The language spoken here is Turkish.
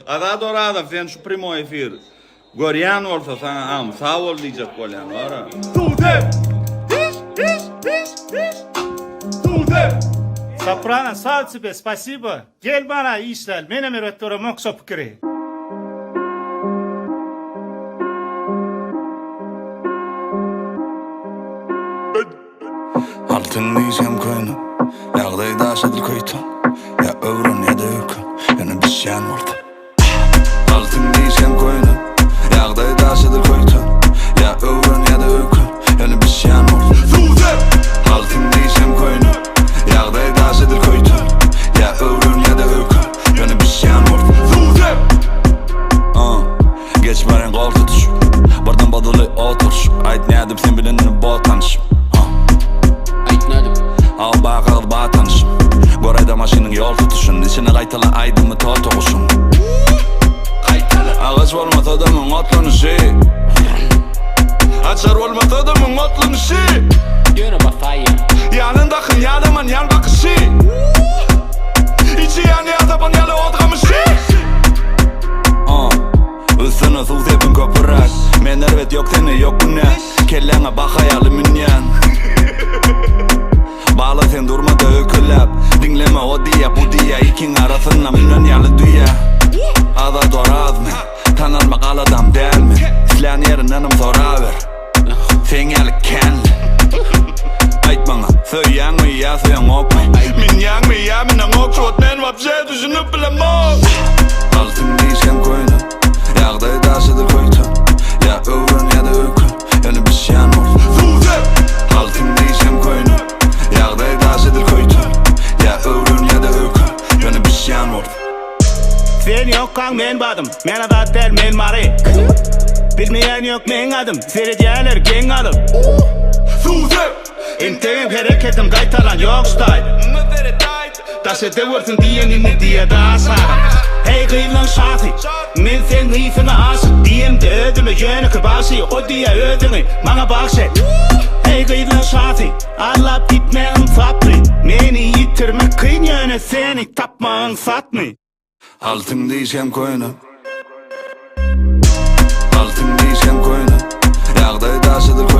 Ada dorada sen şu primo efir. Görýän bolsa sana sağ ol diýjek bolýan, wara. Сопрано, сау тебе, спасибо. Gel bana işler, benim öğretmenim yoksa fikri. Altın diyeceğim koyunu Yağdayı aşadır koytan Ya övrün ya da öykün Yani bir şeyin vardı Altın diyeceğim koyunu Yağdayı aşadır koytan Ya övrün ya da öykün Yani bir şeyin vardı Altın diyeceğim koyunu Yağdayı aşadır koytan Ya övrün ya da öykün Yani bir şeyin vardı Geçmeyen koltu tuş Bardan badılı otur Ait ne adım sen bilenini bol tanışım Al bakalım bağ tanışım Gorayda maşinin yol tutuşun İçine kaytalan aydımı tol toğuşun Ağaç olmaz adamın otlanışı Açar olmaz adamın otlanışı Yanındakın yadaman yan bakışı İçi yani ataban yalı odgamışı Üstüne su zepin köpürak Men elbet yok seni yok bu ne Kellene bak hayalimin yan Bağla sen durma da ökülep Dinleme o diye bu diye İkin arasında milyon yalı dünya Ada doraz mı? Tanalmak al adam değil mi? İsleyen yerinden soraver Sen yalı kenli Ait bana söyleyen mi ya söyleyen ok mu? Min yan mi ya minen ok Şot men vapşe düşünüp bile mok Altın diyeceğim koyunu Yağdayı aşadır koytan Ya övrün ya da öykün Yani bir şeyin olsun Altın diyeceğim koyunu Yağdayı aşadır koytan Ya övrün ya da öykün Yani bir şeyin olsun Sen yokkan men badım, men adat del men marik. Bilmeyen yok men adım, vereceğler gen adım. İnteyim hareketim kaytalan yok style. Das et vursun diyenini diye daha sağlam. Hey gıylan şafi, men sen gıyfına aşık. Diyem de ödümü yönü kıbası, o diye ödümü bana bakşet. Hey gıylan şafi, Allah gitmeyin fabri. Meni yitirmek kıyın yönü seni tapmağın satmı. Altın diyeceğim koyunu Altın diyeceğim koyunu Yağdayı aşadır